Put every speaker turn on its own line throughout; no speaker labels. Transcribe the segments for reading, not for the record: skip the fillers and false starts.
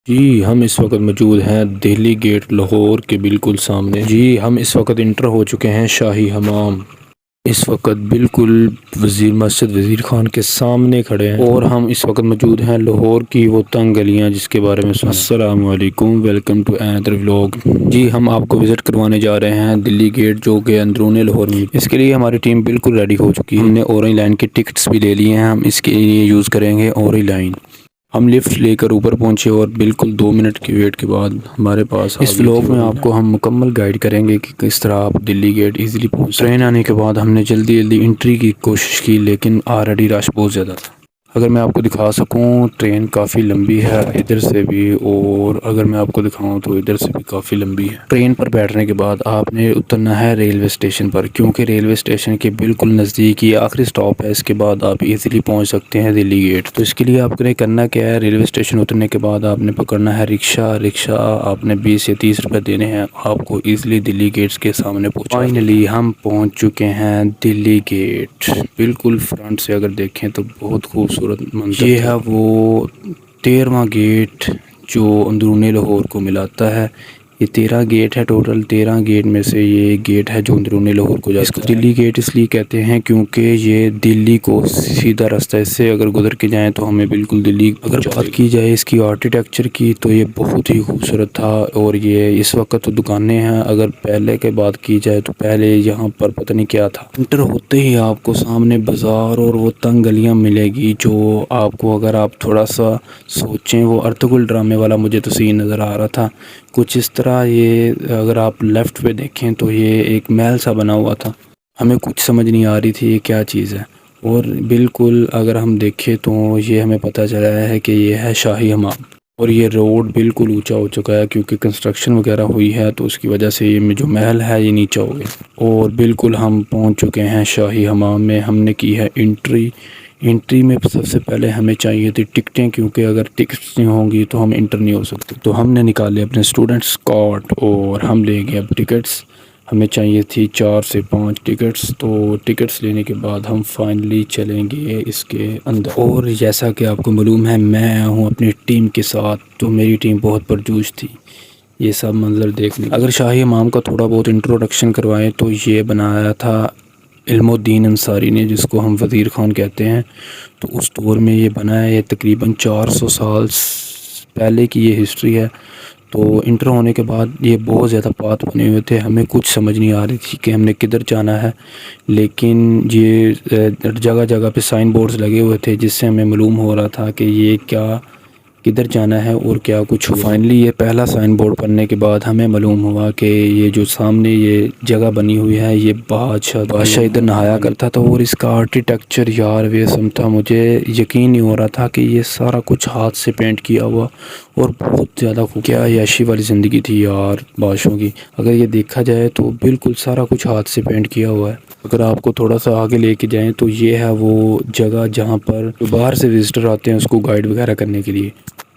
जी, हम इस वक्त मौजूद हैं दिल्ली गेट लाहौर के बिल्कुल सामने। जी, हम इस वक्त इंटर हो चुके हैं शाही हमाम। इस वक्त बिल्कुल वजीर मस्जिद वजीर खान के सामने खड़े हैं और हम इस वक्त मौजूद हैं लाहौर की वो तंग गलियां जिसके बारे में सुना। अस्सलाम वालेकुम, वेलकम टू अनदर व्लॉग। जी, हम आपको विज़िट करवाने जा रहे हैं दिल्ली गेट जो कि अंदरूनी लाहौर में। इसके लिए हमारी टीम बिल्कुल रेडी हो चुकी है। हमने ऑरेंज लाइन के टिकट्स भी ले लिए हैं। हम इसके लिए यूज़ करेंगे ऑरेंज लाइन। हम लिफ्ट लेकर ऊपर पहुंचे और बिल्कुल 2 मिनट की वेट के बाद हमारे पास इस व्लॉग में आपको हम मुकम्मल गाइड करेंगे कि किस तरह आप दिल्ली गेट इजीली पहुंच। ट्रेन आने के बाद हमने जल्दी जल्दी एंट्री की कोशिश की लेकिन ऑलरेडी रश बहुत ज़्यादा था। अगर मैं आपको दिखा सकूं ट्रेन काफ़ी लंबी है इधर से भी, और अगर मैं आपको दिखाऊं तो इधर से भी काफ़ी लंबी है। ट्रेन पर बैठने के बाद आपने उतरना है रेलवे स्टेशन पर, क्योंकि रेलवे स्टेशन के बिल्कुल नज़दीक ये आखिरी स्टॉप है। इसके बाद आप इजीली पहुंच सकते हैं दिल्ली गेट। तो इसके लिए आपने करना क्या है, रेलवे स्टेशन उतरने के बाद आपने पकड़ना है रिक्शा। रिक्शा आपने 20 या 30 रुपये देने हैं, आपको ईज़िली दिल्ली गेट्स के सामने पहुँचा। फाइनली हम पहुँच चुके हैं दिल्ली गेट। बिल्कुल फ्रंट से अगर देखें तो बहुत खूबसूरत मंजर। ये है वो 13वां गेट जो अंदरूनी लाहौर को मिलाता है। ये 13 गेट है, टोटल 13 गेट में से ये एक गेट है जो अंदरूनी लाहौर को जाता है। इसको दिल्ली गेट इसलिए कहते हैं क्योंकि ये दिल्ली को सीधा रास्ता, इससे अगर गुजर के जाएं तो हमें बिल्कुल दिल्ली। अगर बात की जाए इसकी आर्किटेक्चर की तो ये बहुत ही खूबसूरत था। और ये इस वक्त तो दुकानें हैं, अगर पहले के बात की जाए तो पहले यहाँ पर पता नहीं क्या था। इंटर होते ही आपको सामने बाज़ार और वो तंग गलियाँ मिलेगी जो आपको, अगर आप थोड़ा सा सोचें, वो अर्तुगरुल ड्रामे वाला मुझे तो सीन नज़र आ रहा था कुछ इस तरह। ये अगर आप लेफ़्ट पे देखें तो ये एक महल सा बना हुआ था। हमें कुछ समझ नहीं आ रही थी ये क्या चीज़ है। और बिल्कुल अगर हम देखें तो ये हमें पता चला है कि ये है शाही हमाम। और ये रोड बिल्कुल ऊंचा हो चुका है क्योंकि कंस्ट्रक्शन वगैरह हुई है, तो उसकी वजह से ये जो महल है ये नीचा हो गया। और बिल्कुल हम पहुंच चुके हैं शाही हमाम में। हमने की है एंट्री। एंट्री में सबसे पहले हमें चाहिए थी टिकटें, क्योंकि अगर टिकट्स नहीं होंगी तो हम इंटर नहीं हो सकते। तो हमने निकाले अपने स्टूडेंट्स कार्ड और हम ले गए अब टिकट्स। हमें चाहिए थी 4 से 5 टिकट्स। तो टिकट्स लेने के बाद हम फाइनली चलेंगे इसके अंदर। और जैसा कि आपको मालूम है मैं आया हूँ अपनी टीम के साथ, तो मेरी टीम बहुत पुरजोश थी ये सब मंजर देखने। अगर शाही इमाम का थोड़ा बहुत इंट्रोडक्शन करवाएं तो ये बनाया था इल्मुद्दीन अंसारी ने, जिसको हम वज़ीर खान कहते हैं। तो उस दौर में ये बना है। ये तकरीबन 400 साल पहले की ये हिस्ट्री है। तो इंटर होने के बाद ये बहुत ज़्यादा पाथ बने हुए थे, हमें कुछ समझ नहीं आ रही थी कि हमने किधर जाना है। लेकिन ये जगह जगह पे साइन बोर्ड्स लगे हुए थे जिससे हमें मालूम हो रहा था कि ये क्या किधर जाना है और क्या कुछ। फाइनली ये पहला साइन बोर्ड पढ़ने के बाद हमें मालूम हुआ कि ये जो सामने ये जगह बनी हुई है ये बादशाह इधर नहाया करता था। और इसका आर्किटेक्चर यार बेसम था, मुझे यकीन नहीं हो रहा था कि ये सारा कुछ हाथ से पेंट किया हुआ और बहुत ज़्यादा क्या याशी वाली ज़िंदगी थी यार बादशाहों की। अगर ये देखा जाए तो बिल्कुल सारा कुछ हाथ से पेंट किया हुआ है। अगर आपको थोड़ा सा आगे लेके जाएं तो ये है वो जगह जहाँ पर बाहर से विज़िटर आते हैं उसको गाइड वगैरह करने के लिए।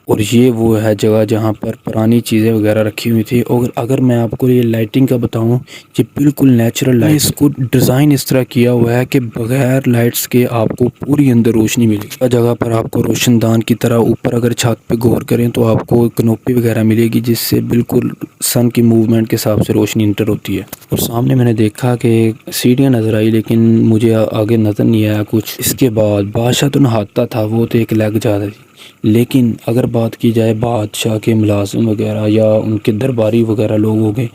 और ये वो है जगह जहाँ पर पुरानी चीज़ें वगैरह रखी हुई थी। और अगर मैं आपको ये लाइटिंग का बताऊँ, ये बिल्कुल नेचुरल लाइट। इसको डिज़ाइन इस तरह किया हुआ है कि बगैर लाइट्स के आपको पूरी अंदर रोशनी मिलेगी। जगह पर आपको रोशनदान की तरह ऊपर अगर छत पे गौर करें तो आपको कनोपी वगैरह मिलेगी जिससे बिल्कुल सन की मूवमेंट के हिसाब से रोशनी इंटर होती है। और सामने मैंने देखा कि सीढ़ियाँ नज़र आई लेकिन मुझे आगे नज़र नहीं आया कुछ। इसके बाद बादशाह तो नहाता था, वो तो एक लग ज़्यादा थी। लेकिन अगर बात की जाए बादशाह के मुलाजिम वगैरह या उनके दरबारी वगैरह लोग हो गए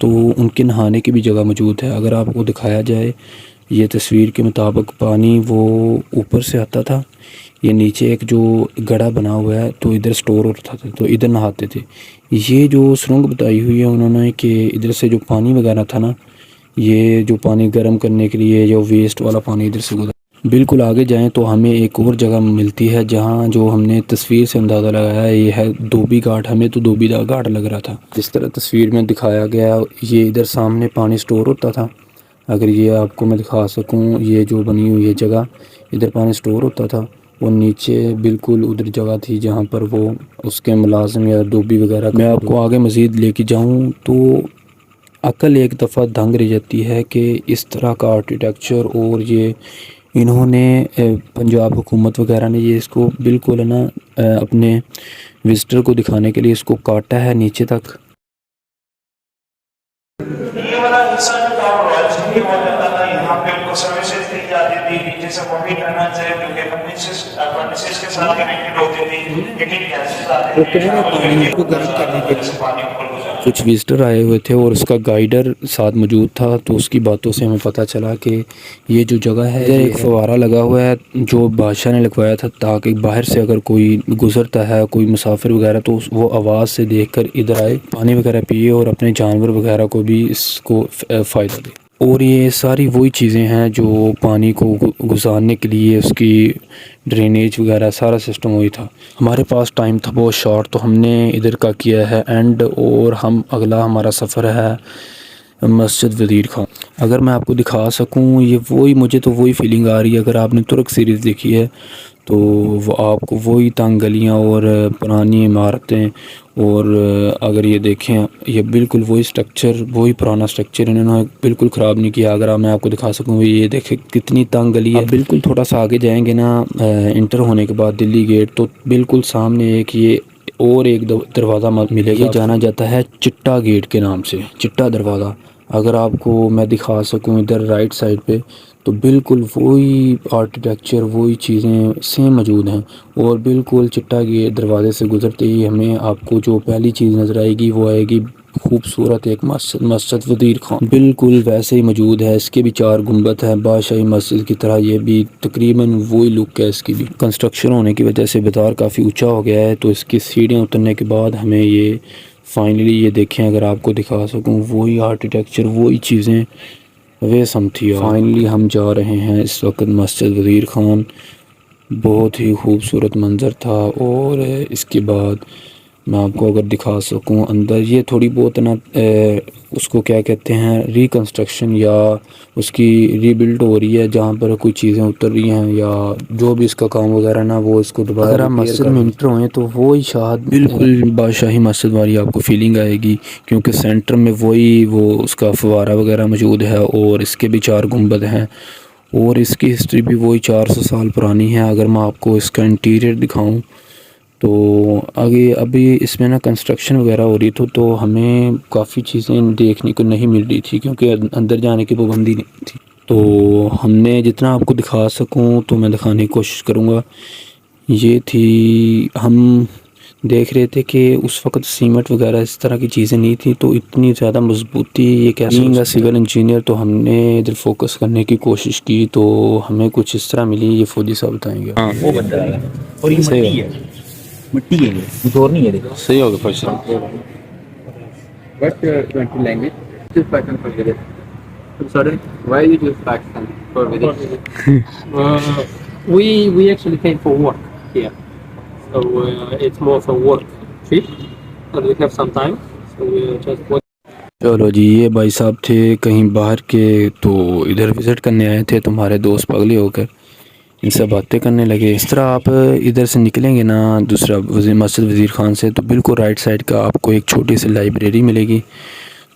तो उनके नहाने की भी जगह मौजूद है। अगर आपको दिखाया जाए ये तस्वीर के मुताबिक पानी वो ऊपर से आता था, ये नीचे एक जो गड़ा बना हुआ है तो इधर स्टोर होता था, तो इधर नहाते थे। ये जो सुरंग बताई हुई है उन्होंने कि इधर से जो पानी वगैरह था ना, ये जो पानी गर्म करने के लिए जो वेस्ट वाला पानी इधर से गुजर। बिल्कुल आगे जाएं तो हमें एक और जगह मिलती है जहां जो हमने तस्वीर से अंदाज़ा लगाया है ये है धोबी घाट। हमें तो धोबी घाट लग रहा था जिस तरह तस्वीर में दिखाया गया। ये इधर सामने पानी स्टोर होता था। अगर ये आपको मैं दिखा सकूं, ये जो बनी हुई है जगह, इधर पानी स्टोर होता था। और नीचे बिल्कुल उधर जगह थी जहाँ पर वो उसके मुलाजिम या धोबी वगैरह। मैं आपको आगे मज़ीद लेके जाऊँ तो अकल एक दफ़ा दंग रह जाती है कि इस तरह का आर्किटेक्चर और ये इन्होंने पंजाब हुकूमत वगैरह ने ये इसको बिल्कुल है ना अपने विजिटर को दिखाने के लिए इसको काटा है नीचे तक।
ये वाला हिस्सा जो था वो रॉयल सिटी हुआ करता था, यहाँ पे उनको सर्विसेज दी जाती थी, नीचे से वो भी करना चाहिए क्योंकि फर्नेसेस के साथ कनेक्टेड होती थी, हीटिंग गैसेस आते थे पानी को गर्म करने के लिए पानी ऊपर गुजरता।
कुछ विजिटर आए हुए थे और उसका गाइडर साथ मौजूद था, तो उसकी बातों से हमें पता चला कि ये जो जगह है इधर एक फव्वारा लगा हुआ है जो बादशाह ने लगवाया था ताकि बाहर से अगर कोई गुजरता है, कोई मुसाफिर वगैरह, तो वो आवाज़ से देखकर इधर आए, पानी वगैरह पिए और अपने जानवर वगैरह को भी इसको फ़ायदा दे। और ये सारी वही चीज़ें हैं जो पानी को गुजारने के लिए उसकी ड्रेनेज वगैरह सारा सिस्टम वही था। हमारे पास टाइम था बहुत शॉर्ट, तो हमने इधर का किया है एंड, और हम अगला हमारा सफ़र है मस्जिद वज़ीर खान। अगर मैं आपको दिखा सकूं, ये वही, मुझे तो वही फीलिंग आ रही है। अगर आपने तुर्क सीरीज़ देखी है तो वो आपको वही तंग गलियाँ और पुरानी इमारतें, और अगर ये देखें ये बिल्कुल वही स्ट्रक्चर, वही पुराना स्ट्रक्चर इन्होंने बिल्कुल ख़राब नहीं किया। अगर मैं आपको दिखा सकूँ, ये देखें कितनी तंग गली है। बिल्कुल थोड़ा सा आगे जाएंगे ना इंटर होने के बाद दिल्ली गेट, तो बिल्कुल सामने एक ये और एक दरवाज़ा मिलेगा, ये जाना जाता है चिट्टा गेट के नाम से, चिट्टा दरवाज़ा। अगर आपको मैं दिखा सकूं इधर राइट साइड पे, तो बिल्कुल वही आर्किटेक्चर, वही चीज़ें सेम मौजूद हैं। और बिल्कुल चिट्टा गेट दरवाज़े से गुजरते ही हमें आपको जो पहली चीज़ नज़र आएगी वो आएगी खूबसूरत एक मस्जिद, मस्जिद वज़ीर खान। बिल्कुल वैसे ही मौजूद है, इसके भी 4 गुंबद हैं बादशाही मस्जिद की तरह, ये भी तकरीबन वही लुक है इसकी भी। कंस्ट्रक्शन होने की वजह से बाज़ार काफ़ी ऊंचा हो गया है, तो इसकी सीढ़ियाँ उतरने के बाद हमें ये फाइनली ये देखें, अगर आपको दिखा सकूं, वही आर्किटेक्चर, वही चीज़ें वे समथी। फाइनली हम जा रहे हैं इस वक्त मस्जिद वज़ीर खान। बहुत ही खूबसूरत मंज़र था। और इसके बाद मैं आपको अगर दिखा सकूं अंदर, ये थोड़ी बहुत ना उसको क्या कहते हैं, रिकंस्ट्रक्शन या उसकी रीबिल्ड हो रही है, जहाँ पर कोई चीज़ें उतर रही हैं या जो भी इसका काम वगैरह ना, वो इसको दोबारा अगर आप मस्जिद में इंटर हुए तो वो ही शायद बिल्कुल बादशाही मस्जिद वाली आपको फीलिंग आएगी, क्योंकि सेंटर में वही वो उसका फव्वारा वगैरह मौजूद है और इसके भी 4 गुंबद हैं और इसकी हिस्ट्री भी वही 400 साल पुरानी है। अगर मैं आपको इसका इंटीरियर दिखाऊं तो आगे अभी इसमें ना कंस्ट्रक्शन वगैरह हो रही थी, तो हमें काफ़ी चीज़ें देखने को नहीं मिल रही थी क्योंकि अंदर जाने की पाबंदी नहीं थी। तो हमने जितना आपको दिखा सकूं तो मैं दिखाने की कोशिश करूँगा। ये थी, हम देख रहे थे कि उस वक्त सीमेंट वगैरह इस तरह की चीज़ें नहीं थी, तो इतनी ज़्यादा मजबूती ये कैसे। सिविल इंजीनियर, तो हमने इधर फोकस करने की कोशिश की तो हमें कुछ इस तरह मिली, ये फौजी साहब बताएंगे।
हाँ वो बंदा है और ये मिट्टी है, मिट्टी है, ये कुछ और नहीं है। देखो
सही होगा फौजी साहब।
What's your country language? This is Pakistan for visit. Sorry? Why you choose Pakistan for visit?
We actually came for work here, so it's more for work trip, and we have some time, so we just work.
चलो जी, ये भाई साहब थे कहीं बाहर के, तो इधर विज़िट करने आए थे, तुम्हारे दोस्त पगले होकर इनसे बातें करने लगे। इस तरह आप इधर से निकलेंगे ना दूसरा मस्जिद वज़ीर खान से, तो बिल्कुल राइट साइड का आपको एक छोटी सी लाइब्रेरी मिलेगी,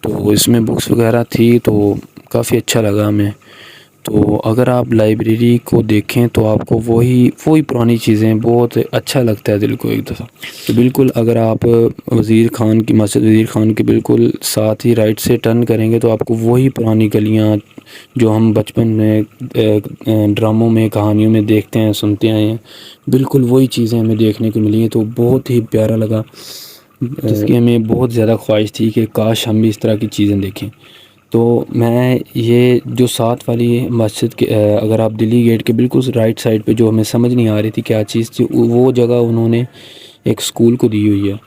तो इसमें बुक्स वगैरह थी, तो काफ़ी अच्छा लगा हमें। तो अगर आप लाइब्रेरी को देखें तो आपको वही पुरानी चीज़ें, बहुत अच्छा लगता है दिल को एक दफ़ा। तो बिल्कुल अगर आप वज़ीर खान की मस्जिद वज़ीर खान के बिल्कुल साथ ही राइट से टर्न करेंगे तो आपको वही पुरानी गलियाँ जो हम बचपन में ड्रामों में, कहानियों में देखते हैं, सुनते आए हैं, बिल्कुल वही चीज़ें हमें देखने को मिली हैं। तो बहुत ही प्यारा लगा, जिसकी हमें बहुत ज़्यादा ख्वाहिश थी कि काश हम भी इस तरह की चीज़ें देखें। तो मैं ये जो साथ वाली मस्जिद के अगर आप दिल्ली गेट के बिल्कुल राइट साइड पे, जो हमें समझ नहीं आ रही थी क्या चीज़ थी, वो जगह उन्होंने एक स्कूल को दी हुई है।